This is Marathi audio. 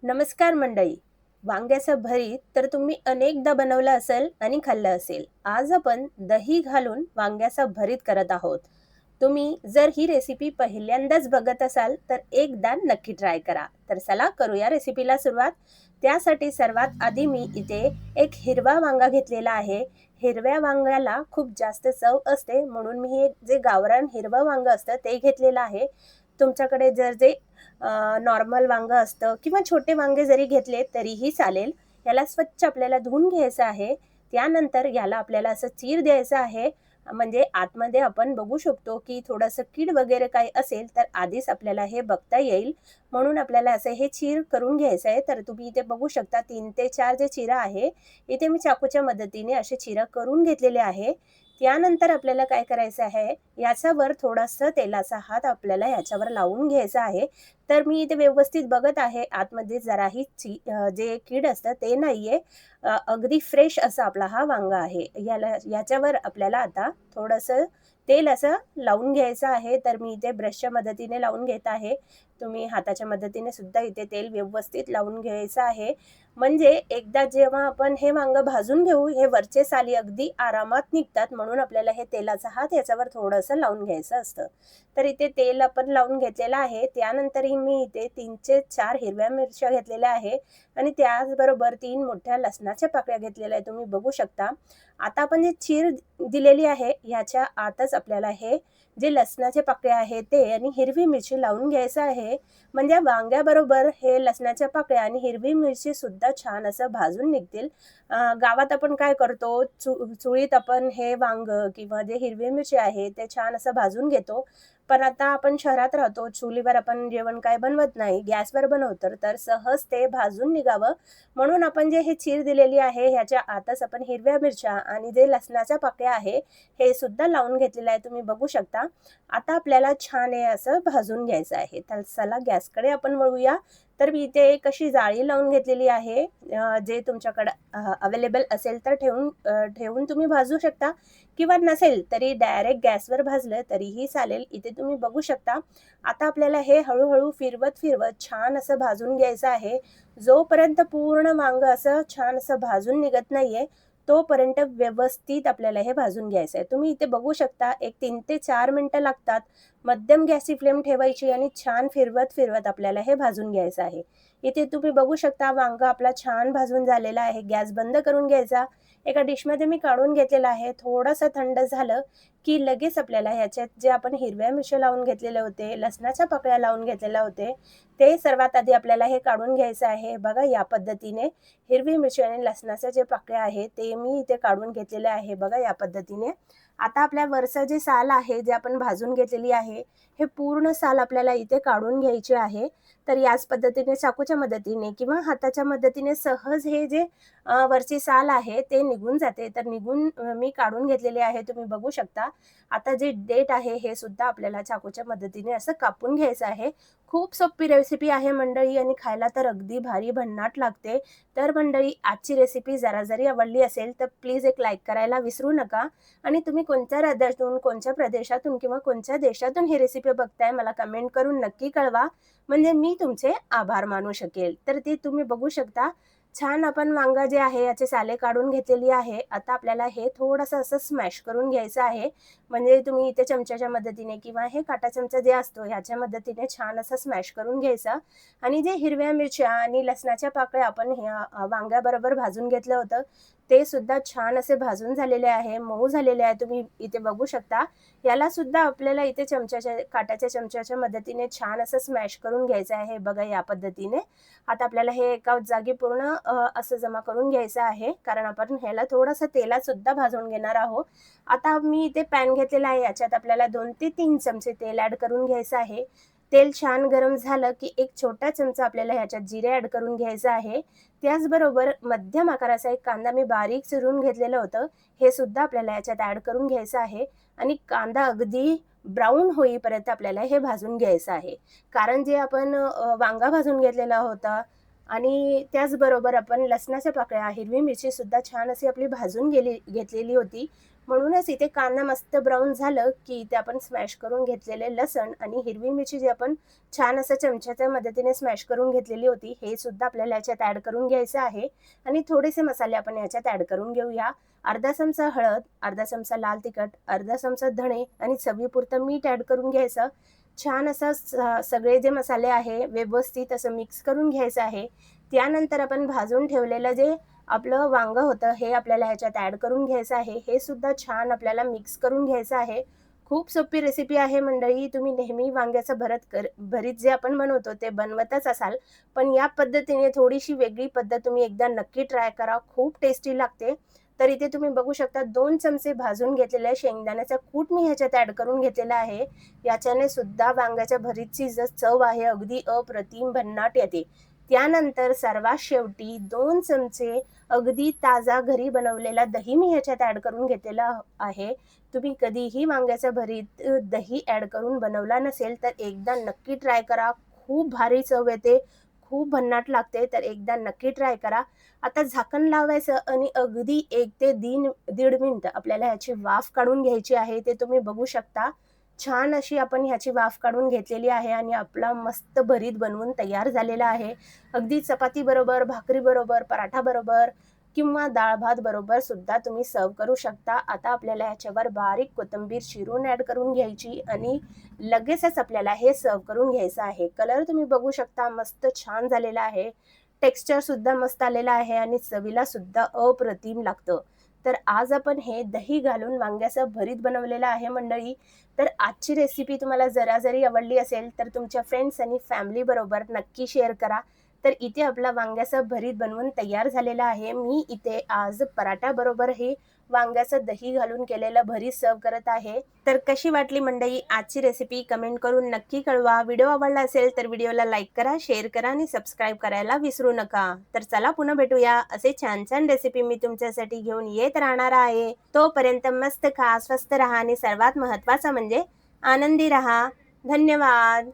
नमस्कार मंडळी. वांग्याचं भरीत तर तुम्ही अनेकदा बनवलं असेल आणि खाल्लं असेल. आज आपण दही घालून वांग्याचं भरीत करत आहोत. तुम्ही जर ही रेसिपी पहिल्यांदाच बघत असाल तर एकदा नक्की ट्राय करा. तर चला करूया रेसिपीला सुरुवात. त्यासाठी सर्वात आधी मी इथे एक हिरवा वांगा घेतलेला आहे. हिरव्या वांग्याला खूप जास्त चव असते म्हणून मी हे जे गावरान हिरवं वांग असतं ते घेतलेलं आहे. तुमच्याकडे जर जे नॉर्मल वांगं असतं किंवा छोटे वांगे जरी घेतले तरीही चालेल. याला स्वच्छ आपल्याला धुवून घ्यायचं आहे. त्यानंतर याला आपल्याला असं चीर द्यायचं आहे. म्हणजे आतमध्ये आपण बघू शकतो, की थोडंसं कीड वगैरे काही असेल तर आधीच आपल्याला हे बघता येईल. म्हणून आपल्याला असं हे चीर करून घ्यायचं आहे. तर तुम्ही इथे बघू शकता 3 ते 4 जे चिरा आहे, इथे मी चाकूच्या मदतीने असे चिरा करून घेतलेले आहे. त्यानंतर आपल्याला काय करायचं आहे, याच्यावर थोडंसं तेलाचा हात आपल्याला ह्याच्यावर लावून घ्यायचा आहे. तर मी इथे व्यवस्थित बघत आहे आतमध्ये जराही जे कीड असतं ते नाहीये. अगदी फ्रेश असा आपला हा वांगा आहे. याच्यावर आपल्याला आता थोडंसं तेल असं लावून घ्यायचं आहे. तर मी इथे ब्रशच्या मदतीने लावून घेत आहे. तुम्ही हाताच्या मदतीने सुद्धा इथे तेल व्यवस्थित लावून घ्यायचं आहे. म्हणजे एकदा जेव्हा आपण हे वांगं भाजून घेऊ, हे वरचे साली अगदी आरामात निघतात. म्हणून आपल्याला हे तेलाचा हात याच्यावर थोडंसं लावून घ्यायचं असतं. तर इथे तेल आपण लावून घेतलेलं आहे. त्यानंतरही मी इथे 3 ते 4 हिरव्या मिरच्या घेतलेल्या आहे आणि त्याचबरोबर 3 मोठ्या लसणाच्या पाकळ्या घेतलेल्या आहेत. तुम्ही बघू शकता. आता आपण जे चीर दिलेली आहे, ह्याच्या आतच आपल्याला हे जे लसणाचे पाकळ्या आहेत ते आणि हिरवी मिरची लावून घ्यायचं आहे. म्हणजे वांग्याबरोबर हे लसणाच्या पाकळ्या आणि हिरवी मिरची सुद्धा छान असं भाजून निघतील. गावात आपण काय करतो, चुलीत आपण हे वांगं किंवा जे हिरवी मिरची आहे ते छान असं भाजून घेतो. पण आता आपण शहरात राहतो, चुलीवर आपण जेवण काय बनवत नाही, गॅसवर बनवतो. तर सहज ते भाजून निघावं म्हणून आपण जे हे चीर दिलेली आहे, ह्याच्या आतच आपण हिरव्या मिरच्या आणि जे लसणाच्या पाकळ्या आहे, हे सुद्धा लावून घेतलेलं आहे. तुम्ही बघू शकता. आता आपल्याला छान हे असं भाजून घ्यायचं आहे. तर चला गॅसकडे आपण वळूया. तर मी इथे एक अशी जाळी लावून घेतलेली आहे. जे तुमच्याकडं अवेलेबल असेल तर ठेवून तुम्ही भाजू शकता किंवा नसेल तरी डायरेक्ट गॅसवर भाजलं तरीही चालेल. इथे तुम्ही बघू शकता. आता आपल्याला हे हळू-हळू फिरवत छान असं भाजून घ्यायचं आहे. जोपर्यंत पूर्ण वांगं असं छान असं भाजून निघत नाहीये, तोपर्यंत व्यवस्थित आपल्याला हे भाजून घ्यायचं आहे. तुम्ही इथे बघू शकता एक 3 ते 4 मिनिटं लागतात. मध्यम गॅसची फ्लेम ठेवायची आणि छान फिरवत आपल्याला हे भाजून घ्यायचं आहे. इथे तुम्ही बघू शकता वांगं आपला छान भाजून झालेला आहे. गॅस बंद करून घ्यायचा. एका डिशमध्ये मी काढून घेतलेलं आहे. थोडंसं थंड झालं, की लगेच आपल्याला ह्याच्यात जे आपण हिरव्या मिरच्या लावून घेतलेले होते, लसणाच्या पाकळ्या लावून घेतलेल्या होते, ते सर्वात आधी आपल्याला हे काढून घ्यायचं आहे. बघा या पद्धतीने हिरवी मिरची आणि लसणाच्या जे पाकळ्या आहेत, ते मी इथे काढून घेतलेले आहे. बघा या पद्धतीने. आता आपल्या वरचं जे साल आहे, जे आपण भाजून घेतलेली आहे, हे पूर्ण साल आपल्याला इथे काढून घ्यायचे आहे. तर याच पद्धतीने चाकूच्या मदतीने किंवा हाताच्या मदतीने सहज हे जे वरची साल आहे ते निघून जाते. तर मी काढून घेतलेले आहे. तुम्ही बघू शकता. आता जे देठ आहे हे सुद्धा आपल्याला चाकूच्या मदतीने असं कापून घ्यायचं आहे. खूप सोपी रेसिपी आहे मंडळी आणि खायला तर अगदी भारी भन्नाट लागते. तर मंडळी आजची रेसिपी जरा जरी आवडली असेल तर प्लीज एक लाईक करायला विसरू नका आणि तुम्ही कोणत्या राज्यातून, कोणत्या प्रदेशातून किंवा कोणत्या देशातून ही रेसिपी बघताय मला कमेंट करून नक्की कळवा. म्हणजे मी तुमचे आभार मानू शकेल. तर ते तुम्ही बघू शकता. छान आपण वांगा जे आहे याचे साले काढून घेतलेली आहे. आता आपल्याला हे थोडंसं असं स्मॅश करून घ्यायचं आहे. म्हणजे तुम्ही इथे चमच्याच्या मदतीने किंवा हे काटा चमचा जे असतो ह्याच्या मदतीने छान असं स्मॅश करून घ्यायचं आणि जे हिरव्या मिरच्या आणि लसणाच्या पाकळ्या आपण ह्या वांग्याबरोबर भाजून घेतलं होतं, ते सुद्धा छान असे भाजून झालेले आहे, मऊ झालेले आहे. तुम्ही इथे बघू शकता. याला सुद्धा आपल्याला इथे काट्याच्या चमच्याच्या मदतीने छान असं स्मॅश करून घ्यायचं आहे. बघा या पद्धतीने. आता आपल्याला हे एका जागी पूर्ण असं जमा करून घ्यायचं आहे. कारण आपण ह्याला थोडंसं तेलात सुद्धा भाजून घेणार आहोत. आता मी इथे पॅन घेतलेला आहे. याच्यात आपल्याला 2 ते 3 चमचे तेल ॲड करून घ्यायचं आहे. तेल छान गरम झालं, की एक छोटा चमचा आपल्याला ह्याच्यात जिरे ॲड करून घ्यायचं आहे. त्याचबरोबर मध्यम आकाराचा एक कांदा मी बारीक चिरून घेतलेलं होतं. हे सुद्धा आपल्याला याच्यात ॲड करून घ्यायचं आहे आणि कांदा अगदी ब्राऊन होईपर्यंत आपल्याला हे भाजून घ्यायचं आहे. कारण जे आपण वांगा भाजून घेतलेला होता आणि त्याचबरोबर आपण लसणाच्या पाकळ्या, हिरवी मिरची सुद्धा छान अशी आपली भाजून घेतलेली होती. म्हणूनच इथे कांदा मस्त ब्राऊन झालं, की इथे आपण स्मॅश करून घेतलेले लसण आणि हिरवी मिरची जी आपण छान असं चमच्याच्या मदतीने स्मॅश करून घेतलेली होती, हे सुद्धा आपल्याला याच्यात ॲड करून घ्यायचं आहे आणि थोडेसे मसाले आपण याच्यात ॲड करून घेऊया. अर्धा चमचा हळद, अर्धा चमचा लाल तिखट, अर्धा चमचा धणे आणि चवीपुरतं मीठ ॲड करून घ्यायचं. छान असं सगळे जे मसाले आहे व्यवस्थित असं मिक्स करून घ्यायचं आहे. त्यानंतर आपण भाजून ठेवलेलं जे आपलं वांगं होतं हे आपल्याला ह्याच्यात ॲड करून घ्यायचं आहे. हे सुद्धा छान आपल्याला मिक्स करून घ्यायचं आहे. खूप सोपी रेसिपी आहे मंडळी. तुम्ही नेहमी वांग्याचं भरीत जे आपण बनवतो ते बनवतच असाल, पण या पद्धतीने थोडीशी वेगळी पद्धत तुम्ही एकदा नक्की ट्राय करा. खूप टेस्टी लागते. तर इथे तुम्ही बघू शकता 2 चमचे भाजून घेतलेल्या शेंगदाण्याचा कूट मी ह्याच्यात ॲड करून घेतलेला आहे. याच्याने सुद्धा वांग्याच्या भरीतची जी चव आहे अगदी अप्रतिम भन्नाट येते. त्यानंतर सर्वात शेवटी 2 चमचे अगदी ताजा घरी बनवलेला दही मी ह्याच्यात ॲड करून घेतलेला आहे. तुम्ही कधीही वांग्याचं भरीत दही ॲड करून बनवला नसेल तर एकदा नक्की ट्राय करा. खूप भारी चव येते, खूप भन्नाट लागते. तर एकदा नक्की ट्राय करा. आता झाकण लावायचं आणि अगदी 1 ते 1.5 मिनिट आपल्याला ह्याची वाफ काढून घ्यायची आहे. ते तुम्ही बघू शकता. छान अशी आपण ह्याची वाफ काढून घेतलेली आहे आणि आपला मस्त भरीत बनवून तयार झालेला आहे. अगदी चपातीबरोबर, भाकरीबरोबर, पराठाबरोबर किंवा डाळ-भात बरोबर सुद्धा तुम्ही सर्व्ह करू शकता. आता आपल्याला ह्याच्यावर बारीक कोथिंबीर चिरून ॲड करून घ्यायची आणि लगेचच आपल्याला हे सर्व्ह करून घ्यायचं आहे. कलर तुम्ही बघू शकता मस्त छान झालेला आहे. टेक्स्चर सुद्धा मस्त आलेलं आहे आणि चवीला सुद्धा अप्रतिम लागतं. तर आज आपण हे दही घालून वांग्याचं भरीत बनवलेलं आहे मंडळी. तर आजची रेसिपी तुम्हाला जरा जरी आवडली असेल तर तुमच्या फ्रेंड्स आणि फॅमिली बरोबर नक्की शेअर करा. तर इथे आपला वांग्याचं भरीत बनवून तयार झालेला आहे. मी इथे आज पराठ्याबरोबर हे वांग्याचं दही घालून केलेलं भरीत सर्व्ह करत आहे. तर कशी वाटली मंडळी आजची रेसिपी कमेंट करून नक्की कळवा. व्हिडिओ आवडला असेल तर व्हिडिओला लाईक करा, शेअर करा आणि सबस्क्राईब करायला विसरू नका. तर चला पुन्हा भेटूया. असे छान छान रेसिपी मी तुमच्यासाठी घेऊन येत राहणार आहे. तोपर्यंत मस्त खा, स्वस्त राहा आणि सर्वात महत्त्वाचं म्हणजे आनंदी राहा. धन्यवाद.